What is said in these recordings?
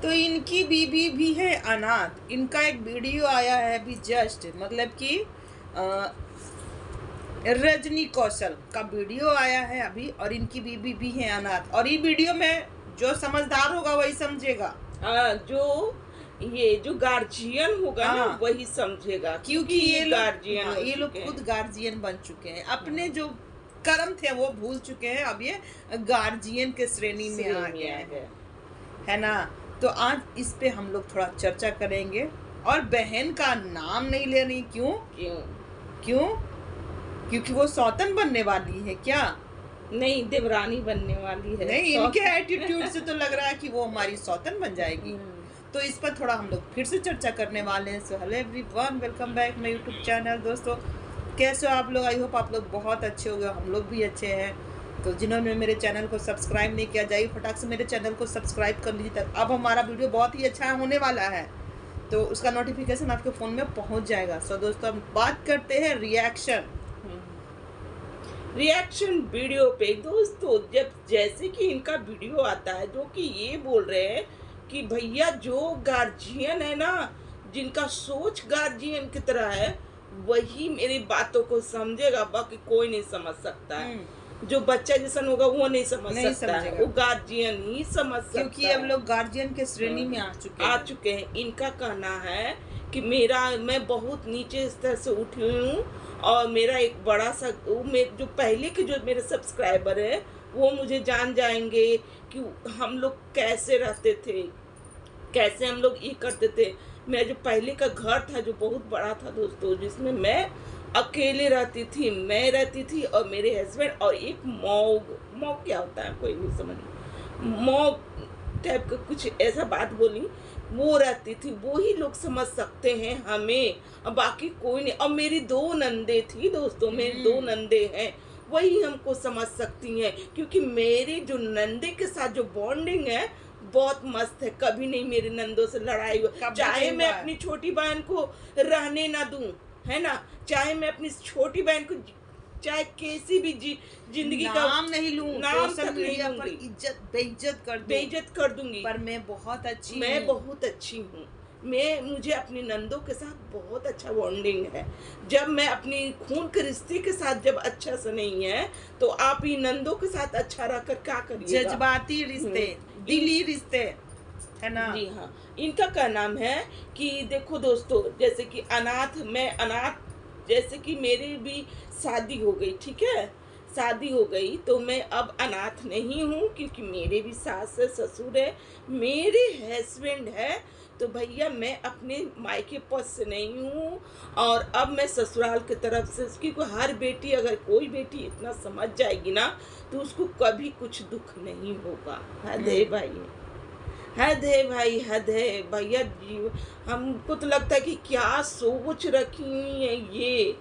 तो इनकी बीबी भी है अनाथ। इनका एक वीडियो आया है अभी जस्ट, मतलब कि रजनी कौशल का वीडियो आया है अभी, और इनकी बीबी भी है अनाथ। और ये वीडियो में जो समझदार होगा वही समझेगा, जो गार्जियन होगा ना वही समझेगा, क्योंकि ये लोग खुद खुद गार्जियन बन चुके हैं। अपने जो कर्म थे वो भूल चुके हैं, अब ये गार्जियन के श्रेणी में आ गए है ना। तो आज इस पे हम लोग थोड़ा चर्चा करेंगे। और बहन का नाम नहीं ले रही, क्यों? क्योंकि वो सौतन बनने वाली है क्या? नहीं, देवरानी बनने वाली है। नहीं, इनके एटीट्यूड से तो लग रहा है कि वो हमारी सौतन बन जाएगी। तो इस पर थोड़ा हम लोग फिर से चर्चा करने वाले हैं। So hello everyone, welcome back my YouTube channel. दोस्तों कैसे हो आप लोग? आई होप आप लोग बहुत अच्छे हो गए, हम लोग भी अच्छे हैं। तो जिन्होंने मेरे चैनल को सब्सक्राइब नहीं किया, जाइए फटाक से मेरे चैनल को सब्सक्राइब कर लीजिए। तक अब हमारा वीडियो बहुत ही अच्छा होने वाला है, तो उसका नोटिफिकेशन आपके फ़ोन में पहुंच जाएगा। सो दोस्तों हम बात करते हैं रिएक्शन वीडियो पे। दोस्तों जब जैसे कि इनका वीडियो आता है जो कि ये बोल रहे हैं कि भैया जो गार्जियन है ना, जिनका सोच गार्जियन की तरह है वही मेरी बातों को समझेगा, बाकी कोई नहीं समझ सकता है। जो बच्चा जैसा होगा वो नहीं समझ सकता है, वो गार्जियन ही समझ सकता है, क्योंकि अब लोग गार्जियन के श्रेणी में आ चुके हैं। इनका कहना है कि मैं बहुत नीचे स्तर से उठी हूँ, और मेरा एक बड़ा सा जो पहले के जो मेरे सब्सक्राइबर है वो मुझे जान जाएंगे कि हम लोग कैसे रहते थे, कैसे हम लोग ये करते थे। मेरा जो पहले का घर था जो बहुत बड़ा था दोस्तों, जिसमें मैं अकेले रहती थी, मैं रहती थी और मेरे हस्बैंड और एक मॉग क्या होता है कोई नहीं समझ, मॉग टाइप का कुछ ऐसा बात बोली, वो रहती थी। वो ही लोग समझ सकते हैं हमें, और बाकी कोई नहीं। और मेरी 2 नंदे थी दोस्तों, मेरी 2 नंदे हैं, वही हमको समझ सकती हैं। क्योंकि मेरे जो नंदे के साथ जो बॉन्डिंग है बहुत मस्त है। कभी नहीं मेरे नंदों से लड़ाई हुई, चाहे मैं अपनी छोटी बहन को रहने ना दूं, है ना, चाहे मैं अपनी छोटी बहन को चाहे कैसी भी जिंदगी का नाम नहीं लूं, नाम तक मीडिया पर बेइज्जत कर दूंगी, पर मैं बहुत अच्छी हूँ। मुझे अपनी नंदों के साथ बहुत अच्छा बॉन्डिंग है। जब मैं अपनी खून के रिश्ते के साथ जब अच्छा से नहीं है, तो आप ही नंदों के साथ अच्छा रहकर क्या करिएगा? जज्बाती रिश्ते, दिली रिश्ते, है ना। जी हाँ, इनका क्या नाम है कि देखो दोस्तों, जैसे कि मैं अनाथ, जैसे कि मेरी भी शादी हो गई, ठीक है, शादी हो गई तो मैं अब अनाथ नहीं हूँ, क्योंकि मेरे भी सास है, ससुर है, मेरे हस्बैंड है। तो भैया मैं अपने मायके पद से नहीं हूँ, और अब मैं ससुराल की तरफ से, क्योंकि हर बेटी, अगर कोई बेटी इतना समझ जाएगी ना तो उसको कभी कुछ दुख नहीं होगा। हद है भाई, हद है भाई, हद है भैया जी। हमको तो लगता है कि क्या सोच रखी हुई है ये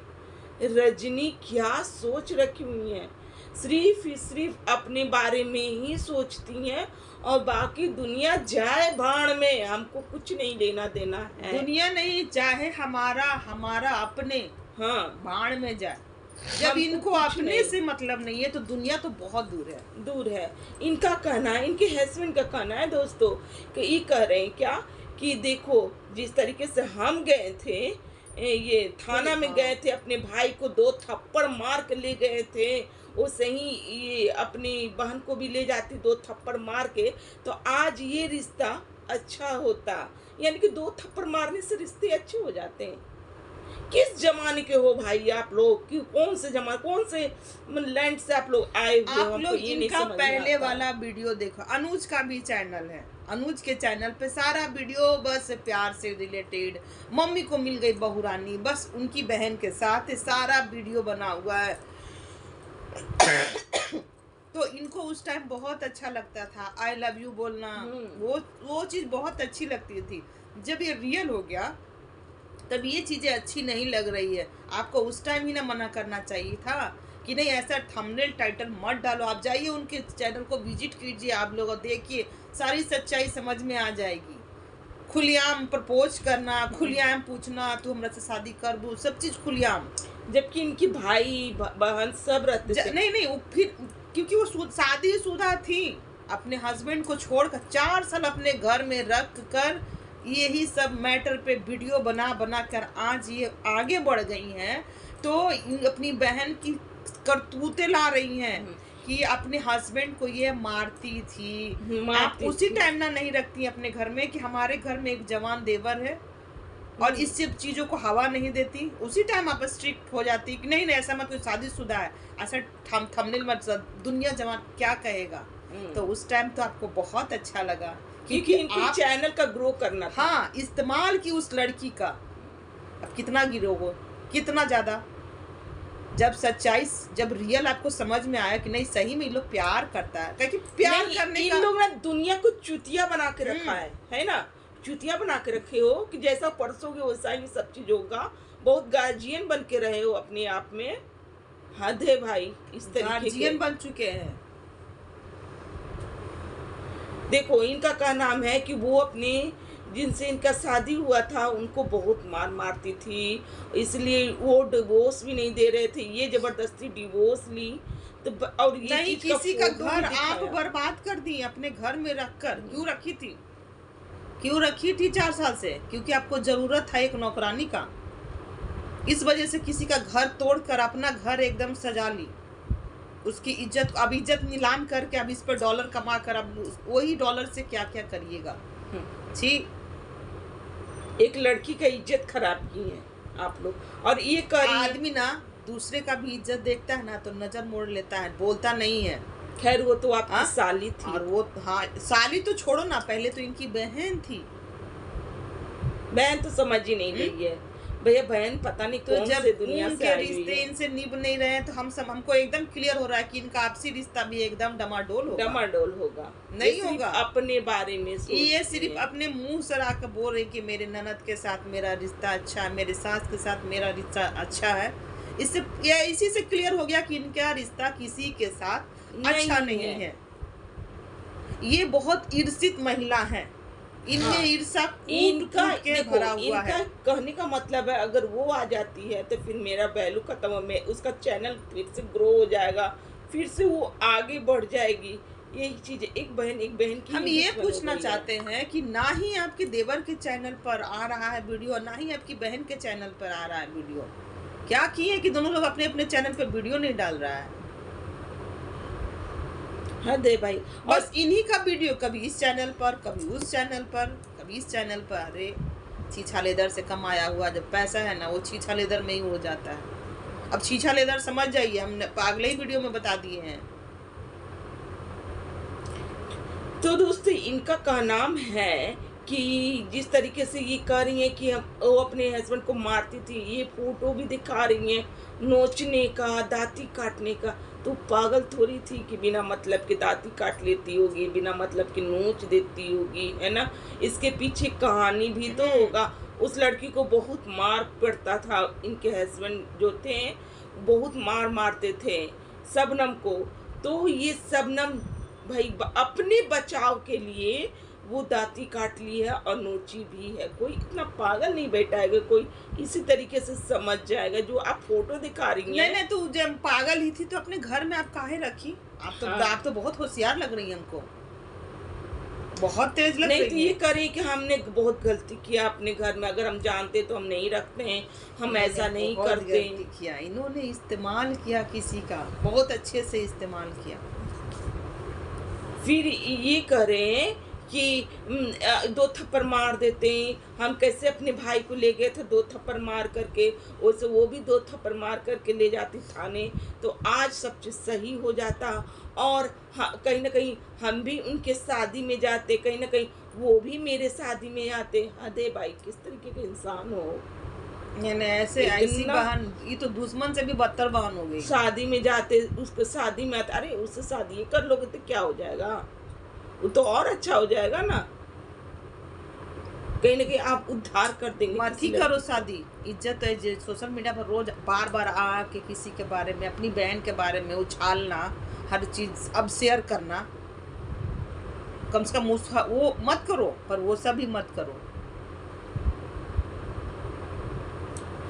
रजनी, क्या सोच रखी हुई है। सिर्फ अपने बारे में ही सोचती हैं, और बाकी दुनिया जाए भाड़ में, हमको कुछ नहीं लेना देना है। दुनिया नहीं, चाहे हमारा अपने भाड़ में जाए। जब इनको अपने से मतलब नहीं है तो दुनिया तो बहुत दूर है। इनका कहना है, इनके हस्बैंड का कहना है दोस्तों, कि ये कह रहे हैं क्या कि देखो जिस तरीके से हम गए थे, ये थाना में गए थे, अपने भाई को 2 थप्पड़ मार के ले गए थे, वो सही ये अपनी बहन को भी ले जाती 2 थप्पड़ मार के, तो आज ये रिश्ता अच्छा होता। यानी कि 2 थप्पड़ मारने से रिश्ते अच्छे हो जाते हैं। किस जमाने के हो भाई आप लोग? कौन से लैंड से आप लोग आए हुए? आप लोग इनका पहले वाला वीडियो देखो, अनुज का भी चैनल है, अनुज के चैनल पे सारा वीडियो बस प्यार से रिलेटेड, मम्मी को मिल गई बहुरानी, बस उनकी बहन के साथ सारा वीडियो बना हुआ है। तो इनको उस टाइम बहुत अच्छा लगता था आई लव यू बोलना, वो चीज़ बहुत अच्छी लगती थी। जब ये रियल हो गया तब ये चीज़ें अच्छी नहीं लग रही है। आपको उस टाइम ही ना मना करना चाहिए था कि नहीं ऐसा थंबनेल टाइटल मत डालो। आप जाइए उनके चैनल को विजिट कीजिए, आप लोग देखिए, सारी सच्चाई समझ में आ जाएगी। खुलेआम प्रपोज करना, खुलेआम पूछना तू हमरा से शादी कर दू, सब चीज़ खुलेआम। जबकि इनकी भाई बहन सब रहते थे। नहीं फिर क्योंकि वो शादीशुदा थी, अपने हस्बैंड को छोड़कर 4 साल अपने घर में रख कर यही सब मैटर पे वीडियो बना बना कर आज ये आगे बढ़ गई हैं, तो अपनी बहन की करतूतें ला रही हैं कि अपने हस्बैंड को ये मारती थी। आप उसी टाइम ना नहीं रखती अपने घर में कि हमारे घर में एक जवान देवर है और इस सब चीज़ों को हवा नहीं देती, उसी टाइम आप स्ट्रिक्ट हो जाती कि नहीं नहीं ऐसा मत, कोई शादीशुदा है, ऐसा थंबनेल मत, दुनिया जवान क्या कहेगा। तो उस टाइम तो आपको बहुत अच्छा लगा क्योंकि आप चैनल का ग्रो करना था। हाँ, इस्तेमाल की उस लड़की का। अब कितना गिरोगे, कितना ज़्यादा। जब सच्चाई, जब रियल आपको समझ में आया कि नहीं सही में ये लोग प्यार करता है, क्योंकि प्यार करने का इन लोग ने दुनिया को चुतिया बना के रखा है ना, चुतिया बना के रखे हो कि जैसा परसोगे वैसा ही सब चीज होगा। बहुत गार्जियन बन के रहे हो अपने आप में, हद है भाई। इस तरीके गार्जियन बन चुके हैं। देखो इनका क्या नाम है कि वो अपने जिनसे इनका शादी हुआ था उनको बहुत मारती थी, इसलिए वो डिवोर्स भी नहीं दे रहे थे, ये जबरदस्ती डिवोर्स ली। तो और ये नहीं, किसी का घर आप बर्बाद कर दी अपने घर में रखकर। क्यों रखी थी, क्यों रखी थी 4 साल से? क्योंकि आपको जरूरत था एक नौकरानी का। इस वजह से किसी का घर तोड़कर अपना घर एकदम सजा ली, उसकी इज्जत, अब इज्जत नीलाम करके अब इस पर डॉलर कमा कर अब वही डॉलर से क्या क्या करिएगा। ठीक, एक लड़की का इज्जत खराब की है आप लोग। और ये आदमी ना दूसरे का भी इज्जत देखता है ना तो नजर मोड़ लेता है, बोलता नहीं है। खैर वो तो आपकी साली थी। और वो हाँ, साली तो छोड़ो ना, पहले तो इनकी बहन थी। बहन तो समझ ही नहीं रही है भैया, बहन पता नहीं तो कौन जब से दुनिया से आई हुई रिश्ते है। इनसे निभ नहीं रहे हैं तो हमको एकदम क्लियर हो रहा है कि इनका आपसी रिश्ता भी एकदम डमाडोल होगा। नहीं होगा। अपने बारे में ये सिर्फ अपने मुंह से आकर बोल रहे कि मेरे ननद के साथ मेरा रिश्ता अच्छा है, मेरे सास के साथ मेरा रिश्ता अच्छा है। इसी से क्लियर हो गया कि इनका रिश्ता किसी के साथ अच्छा नहीं है। ये बहुत ईर्षित महिला है, इनमें ईर्षा इनका के भरा हुआ है। कहने का मतलब है अगर वो आ जाती है तो फिर मेरा वैल्यू खत्म, मैं उसका चैनल फिर से ग्रो हो जाएगा, फिर से वो आगे बढ़ जाएगी। यही चीज एक बहन की। हम ये पूछना चाहते हैं कि ना ही आपके देवर के चैनल पर आ रहा है वीडियो, ना ही आपकी बहन के चैनल पर आ रहा है वीडियो। क्या किए कि दोनों लोग अपने अपने चैनल पर वीडियो नहीं डाल रहा है। हाँ दे भाई, बस इन्हीं का वीडियो कभी इस चैनल पर, कभी उस चैनल पर, कभी इस चैनल पर। अरे छीछा लेदर से कमाया हुआ जब पैसा है ना वो छीछा लेदर में ही हो जाता है। अब छीछा लेदर समझ जाइए, हमने अगले ही वीडियो में बता दिए हैं। तो दोस्तों इनका क्या नाम है कि जिस तरीके से ये कह रही है कि वो अपने हस्बैंड को मारती थी, ये फोटो भी दिखा रही है नोचने का, दांती काटने का। तो पागल थोड़ी थी कि बिना मतलब के दांती काट लेती होगी, बिना मतलब के नोच देती होगी, है ना। इसके पीछे कहानी भी तो होगा। उस लड़की को बहुत मार पड़ता था, इनके हस्बैंड जो थे बहुत मारते थे शबनम को। तो ये शबनम भाई अपने बचाव के लिए वो दांती काट ली है और नोची भी है। कोई इतना पागल नहीं बैठाएगा, कोई इसी तरीके से समझ जाएगा जो आप फोटो दिखा रही हैं। नहीं तो जब पागल ही थी तो अपने घर में आप काहे रखी? आप तो बहुत होशियार लग रही है हमको, बहुत तेज लग रही है। नहीं तो ये करें कि हमने बहुत गलती किया अपने घर में, अगर हम जानते तो हम नहीं रखते हैं, हम ऐसा नहीं करते। किया इन्होंने, इस्तेमाल किया किसी का, बहुत अच्छे से इस्तेमाल किया। फिर ये करें कि 2 थप्पड़ मार देते हैं। हम कैसे अपने भाई को ले गए थे 2 थप्पड़ मार करके, वैसे वो भी 2 थप्पड़ मार करके ले जाती थाने, तो आज सब चीज़ सही हो जाता। और कहीं ना कहीं हम भी उनके शादी में जाते, कहीं ना कहीं वो भी मेरे शादी में आते। अरे भाई किस तरीके के इंसान हो। ऐसे ऐसी बहन, ये तो दुश्मन से भी बदतर बहन हो गई। शादी में जाते, उसको शादी में आते, अरे उससे शादी कर लोगे तो क्या हो जाएगा, वो तो और अच्छा हो जाएगा ना। कहीं ना कहीं आप उद्धार कर देंगे। मत ही करो शादी, इज्जत है। सोशल मीडिया पर रोज बार बार आके किसी के बारे में, अपनी बहन के बारे में उछालना, हर चीज अब शेयर करना, कम से कम वो मत करो, पर वो सब भी मत करो।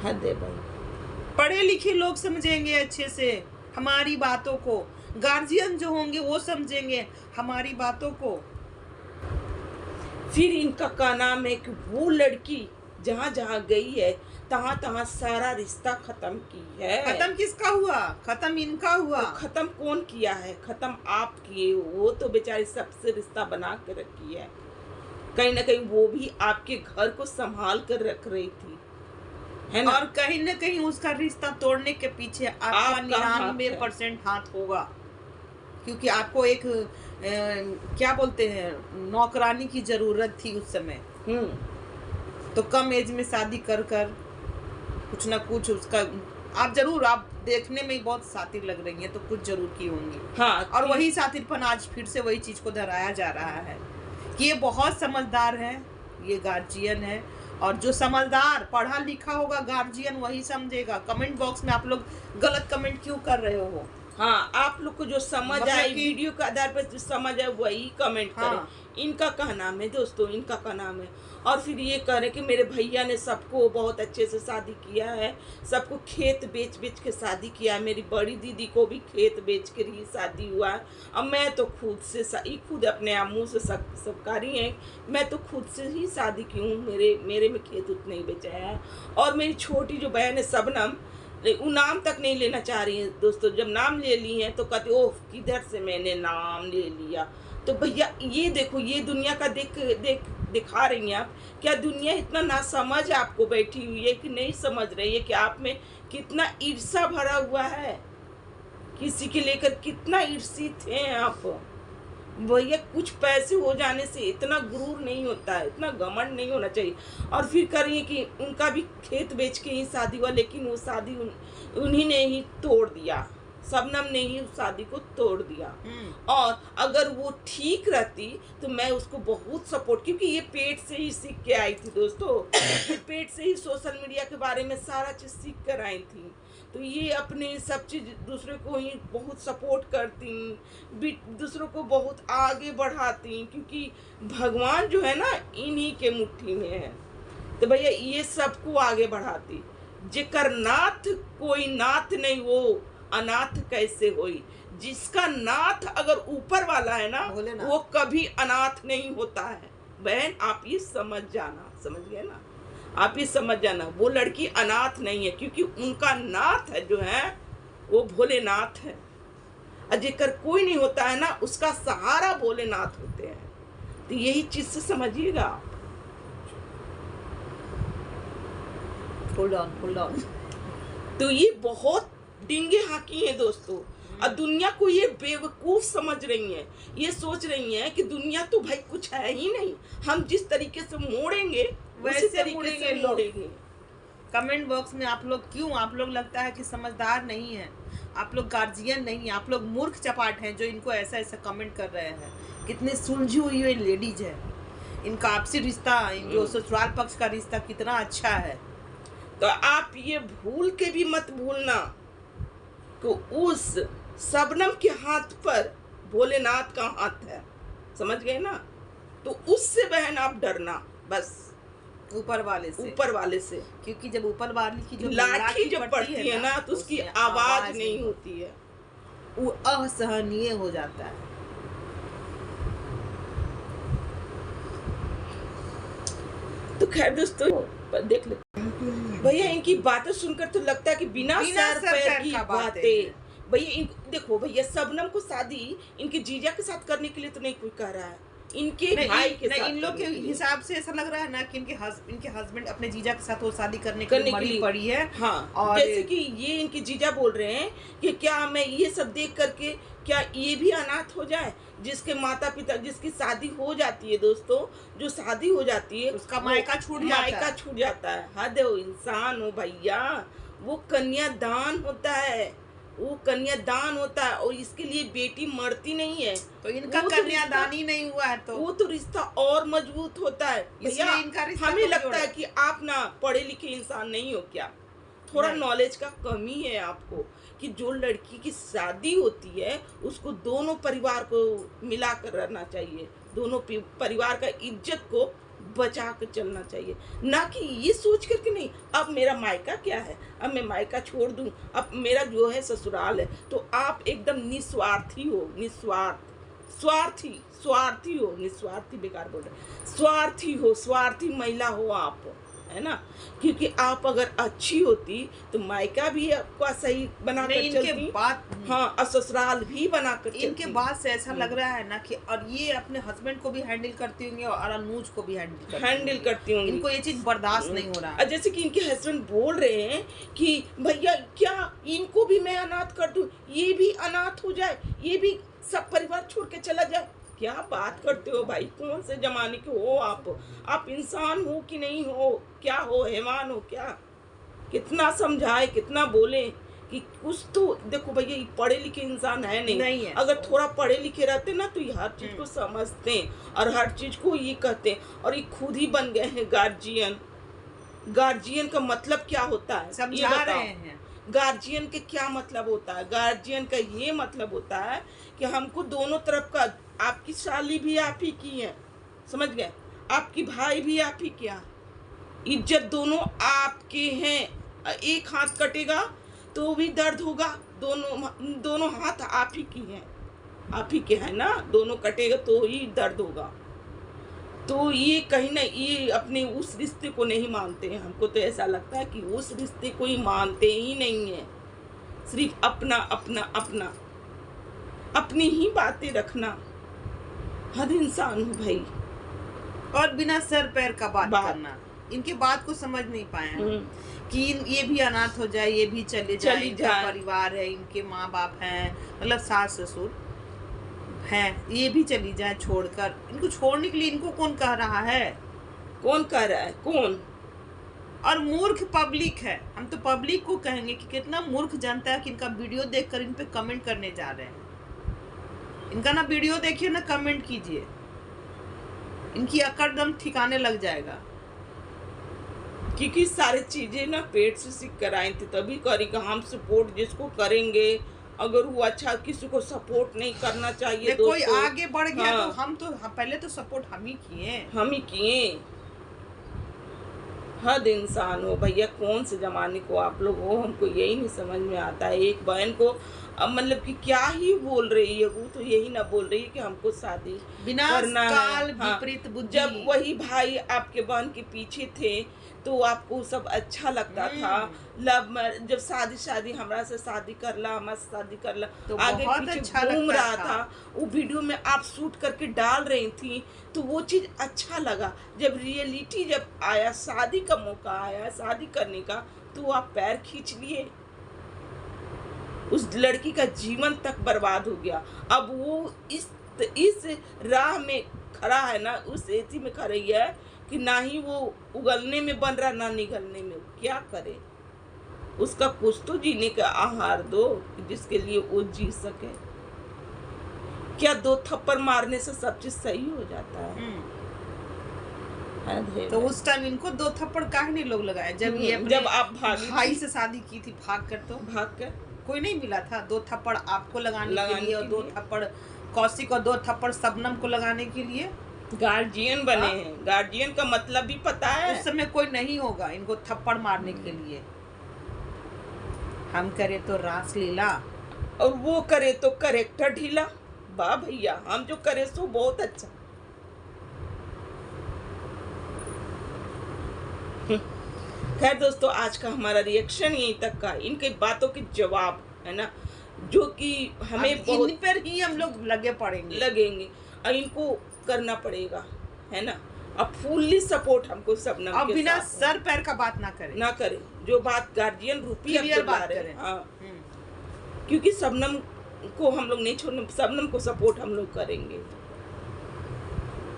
हद है भाई। पढ़े लिखे लोग समझेंगे अच्छे से हमारी बातों को। गार्जियन जो होंगे वो समझेंगे हमारी बातों को। फिर इनका क्या नाम है कि वो लड़की जहाँ जहाँ गई है तहाँ तहाँ सारा रिश्ता खत्म की है। खत्म किसका हुआ? खत्म इनका हुआ। तो खत्म कौन किया है? खत्म आप किए हो। वो तो बेचारी सबसे रिश्ता बना कर रखी है, कहीं ना कहीं वो भी आपके घर को संभाल कर रख रही थी, है ना? और कहीं ना कहीं उसका रिश्ता तोड़ने के पीछे आपका 99% हाथ होगा, क्योंकि आपको एक क्या बोलते हैं, नौकरानी की जरूरत थी उस समय। तो कम एज में शादी कर कर कुछ ना कुछ उसका आप देखने में ही बहुत सातिर लग रही हैं, तो कुछ जरूर की होंगी। हाँ, और वही सातिरपन आज फिर से वही चीज को दोहराया जा रहा है कि ये बहुत समझदार है, ये गार्जियन है, और जो समझदार पढ़ा लिखा होगा गार्जियन वही समझेगा। कमेंट बॉक्स में आप लोग गलत कमेंट क्यों कर रहे हो? हाँ, आप लोग को जो समझ आए, वीडियो के आधार पर जो समझ आए वही कमेंट करें। इनका क्या नाम है दोस्तों, इनका क्या नाम है? और फिर ये कह रहे कि मेरे भैया ने सबको बहुत अच्छे से शादी किया है, सबको खेत बेच बेच के शादी किया है, मेरी बड़ी दीदी को भी खेत बेच कर ही शादी हुआ है। अब मैं तो खुद अपने मुँह से सबकारी हैं, मैं तो खुद से ही शादी की हूँ, मेरे में खेत उतना ही बेचा है। और मेरी छोटी जो बहन है शबनम, वो नाम तक नहीं लेना चाह रही है दोस्तों। जब नाम ले ली है तो कहते ओह किधर से मैंने नाम ले लिया। तो भैया ये देखो, ये दुनिया का दिखा रही हैं आप। क्या दुनिया इतना नासमझ आपको बैठी हुई है कि नहीं समझ रही है कि आप में कितना ईर्ष्या भरा हुआ है, किसी के लेकर कितना ईर्षित हैं आप। भैया कुछ पैसे हो जाने से इतना गुरूर नहीं होता है, इतना घमंड नहीं होना चाहिए। और फिर करिए कि उनका भी खेत बेच के ही शादी हुआ, लेकिन वो शादी उन्हीं ने ही तोड़ दिया, शबनम ने ही उस शादी को तोड़ दिया। और अगर वो ठीक रहती तो मैं उसको बहुत सपोर्ट, क्योंकि ये पेट से ही सीख के आई थी दोस्तों, पेट से ही सोशल मीडिया के बारे में सारा चीज़ सीख कर आई थी। तो ये अपने सब चीज़ दूसरे को ही बहुत सपोर्ट करती, दूसरों को बहुत आगे बढ़ाती, क्योंकि भगवान जो है ना इन्हीं के मुट्ठी में है। तो भैया ये सबको आगे बढ़ाती। जेकर नाथ कोई नाथ नहीं वो अनाथ कैसे होई। जिसका नाथ अगर ऊपर वाला है ना वो कभी अनाथ नहीं होता है। बहन आप ये समझ जाना, समझ गए ना? आप ये समझ जाना, वो लड़की अनाथ नहीं है, क्योंकि उनका नाथ है जो है वो भोलेनाथ है। और जेकर कोई नहीं होता है ना उसका सहारा भोलेनाथ होते हैं। तो यही चीज से समझिएगा। Hold on. तो ये बहुत डिंगे हाकी हैं दोस्तों, और दुनिया को ये बेवकूफ समझ रही हैं। ये सोच रही हैं कि दुनिया तो भाई कुछ है ही नहीं, हम जिस तरीके से मोड़ेंगे वैसे तरीके से मोड़ेंगे। कमेंट बॉक्स में आप लोग लगता है कि समझदार नहीं है, आप लोग गार्जियन नहीं है, आप लोग मूर्ख चपाट हैं जो इनको ऐसा ऐसा कमेंट कर रहे हैं। कितनी सुलझी हुई लेडीज है, इनका आपसी रिश्ता, जो ससुराल पक्ष का रिश्ता कितना अच्छा है। तो आप ये भूल के भी मत भूलना कि उस शबनम के हाथ पर भोलेनाथ का हाथ है, समझ गए ना? तो उससे बहन आप डरना बस, ऊपर वाले से। क्योंकि जब ऊपर वाले की जो लाठी जब पड़ती है ना तो उसकी आवाज नहीं होती है, वो असहनीय हो जाता है। तो खैर दोस्तों देख ले भैया, इनकी बातें सुनकर तो लगता है कि बिना सर पैर की बातें। भैया देखो भैया, शबनम को शादी इनके जीजा के साथ करने के लिए तो नहीं कोई कह रहा है, इनके भाई के साथ। इन लोग के हिसाब से ऐसा लग रहा है ना कि इनके हस्बैंड अपने जीजा के साथ वो शादी करने के लिए पड़ी है। हाँ, और जैसे कि ये इनके जीजा बोल रहे हैं कि क्या मैं ये सब देख करके क्या ये भी अनाथ हो जाए, जिसके माता पिता, जिसकी शादी हो जाती है दोस्तों, जो शादी हो जाती है उसका मायका छूट जाता है। हद हो इंसान हो भैया, वो कन्यादान होता है, वो कन्यादान होता है, और इसके लिए बेटी मरती नहीं है। तो इनका कन्यादान ही नहीं हुआ है तो वो तो रिश्ता और मजबूत होता है। भैया हमें लगता है कि आप ना पढ़े लिखे इंसान नहीं हो क्या, थोड़ा नॉलेज का कमी है आपको, कि जो लड़की की शादी होती है उसको दोनों परिवार को मिलाकर रहना चाहिए, दोनों परिवार का इज्जत को बचा कर चलना चाहिए, ना कि ये सोच करके नहीं अब मेरा मायका क्या है, अब मैं मायका छोड़ दूं, अब मेरा जो है ससुराल है। तो आप एकदम निस्वार्थी हो, स्वार्थी हो, निस्वार्थी बेकार बोल रहे, स्वार्थी हो, स्वार्थी महिला हो आप, है ना। क्योंकि आप अगर अच्छी होती तो मायका भी आपका सही बना कर चलती, हाँ, और ससुराल भी बना कर चलती। इनके बात से ऐसा लग रहा है ना कि और ये अपने हस्बैंड को भी हैंडल करती होंगी और अनुज को भी हैंडल करती होंगी। इनको ये चीज बर्दाश्त नहीं हो रहा है। जैसे कि इनके हस्बैंड बोल रहे हैं कि भैया क्या इनको भी मैं अनाथ कर दूं, ये भी अनाथ हो जाए, ये भी सब परिवार छोड़ के चला जाए। क्या बात करते हो भाई, कौन से जमाने के हो आप इंसान हो कि नहीं हो, क्या हो, हैवान हो क्या। कितना समझाए, कितना बोले कि कुछ तो देखो भैया, ये पढ़े लिखे इंसान है नहीं है। अगर थोड़ा पढ़े लिखे रहते ना तो ये हर चीज को समझते और हर चीज को ये कहते, और ये खुद ही बन गए हैं गार्जियन। गार्जियन का मतलब क्या होता है समझा रहे हैं। गार्जियन के क्या मतलब होता है? गार्जियन का ये मतलब होता है कि हमको दोनों तरफ का, आपकी साली भी आप ही की है, समझ गए, आपकी भाई भी आप ही क्या, इज्जत दोनों आपके हैं। एक हाथ कटेगा तो भी दर्द होगा, दोनों हाथ आप ही की हैं, आप ही के हैं ना, दोनों कटेगा तो ही दर्द होगा। तो ये कहीं ना ये अपने उस रिश्ते को नहीं मानते हैं। हमको तो ऐसा लगता है कि उस रिश्ते को ही मानते ही नहीं है, सिर्फ अपना अपना अपना अपनी ही बातें रखना। हद इंसान हो भाई, और बिना सर पैर का बात करना। इनके बात को समझ नहीं पाए कि ये भी अनाथ हो जाए, ये भी चले जाए, इनका परिवार है, इनके माँ बाप हैं, मतलब सास ससुर हैं, ये भी चली जाए छोड़कर। इनको छोड़ने के लिए इनको कौन कह रहा है? कौन कह रहा है? कौन? और मूर्ख पब्लिक है। हम तो पब्लिक को कहेंगे कि कितना मूर्ख जनता है कि इनका वीडियो देखकर इन पे कमेंट करने जा रहे हैं। इनका ना वीडियो देखिए ना कमेंट कीजिए, इनकी अकड़ दम ठिकाने लग जाएगा। क्योंकि सारी चीजें ना पेट से सीख कर आई थी, तभी करेगा। हम सपोर्ट जिसको करेंगे, अगर वो अच्छा, किसी को सपोर्ट नहीं करना चाहिए। कोई आगे बढ़ गया तो हम तो पहले तो सपोर्ट हम ही किए। हद इंसान हो भैया, कौन से जमाने को आप लोग हो, हमको यही नहीं समझ में आता है। एक बहन को अब मतलब कि क्या ही बोल रही है, वो तो यही ना बोल रही है कि हमको शादी करना है। विपरीत बुद्धि। जब वही भाई आपके बहन के पीछे थे तो आपको सब अच्छा लगता था। जब शादी हमरा से शादी कर ला तो आगे पीछे अच्छा घूम रहा था। वो वीडियो में आप शूट करके डाल रही थी तो वो चीज अच्छा लगा। जब रियलिटी जब आया, शादी का मौका आया, शादी करने का, तो आप पैर खींच लिए। उस लड़की का जीवन तक बर्बाद हो गया। अब वो इस राह में खड़ा है ना, उस एथी में खड़ी है कि ना ही वो उगलने में बन रहा, ना निगलने में। क्या करे? उसका कुछ तो जीने का आहार दो जिसके लिए वो जी सके। क्या 2 थप्पड़ मारने से सब चीज सही हो जाता है? तो उस टाइम इनको 2 थप्पड़ काहे नहीं लोग लगाए? जब आप भाई से शादी की थी, भाग कर कोई नहीं मिला था। 2 थप्पड़ आपको लगाने के लिए और 2 थप्पड़ कौशिक और 2 थप्पड़ शबनम को लगाने के लिए गार्जियन बने हैं। गार्जियन का मतलब भी पता है। उस समय कोई नहीं होगा इनको थप्पड़ मारने के लिए। हम करे तो रास लीला और वो करे तो करेक्टर ढीला। वाह भैया, हम जो करे सो बहुत अच्छा। खैर दोस्तों, आज का हमारा रिएक्शन यहीं तक का। इनके बातों के जवाब है ना, जो कि हमें बहुत इन पर ही हम लोग लगेंगे और इनको करना पड़ेगा, है ना। अब फुल्ली सपोर्ट हमको शबनम अब बिना सर पैर का बात ना करें। जो बात गार्जियन रूपी बात करें। हाँ, क्योंकि शबनम को हम लोग नहीं छोड़ने, शबनम को सपोर्ट हम लोग करेंगे।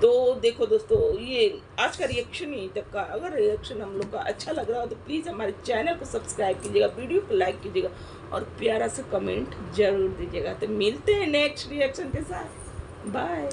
तो देखो दोस्तों, ये आज का रिएक्शन यहीं तक का। अगर रिएक्शन हम लोग का अच्छा लग रहा हो तो प्लीज़ हमारे चैनल को सब्सक्राइब कीजिएगा, वीडियो को लाइक कीजिएगा और प्यारा सा कमेंट जरूर दीजिएगा। तो मिलते हैं नेक्स्ट रिएक्शन के साथ। बाय।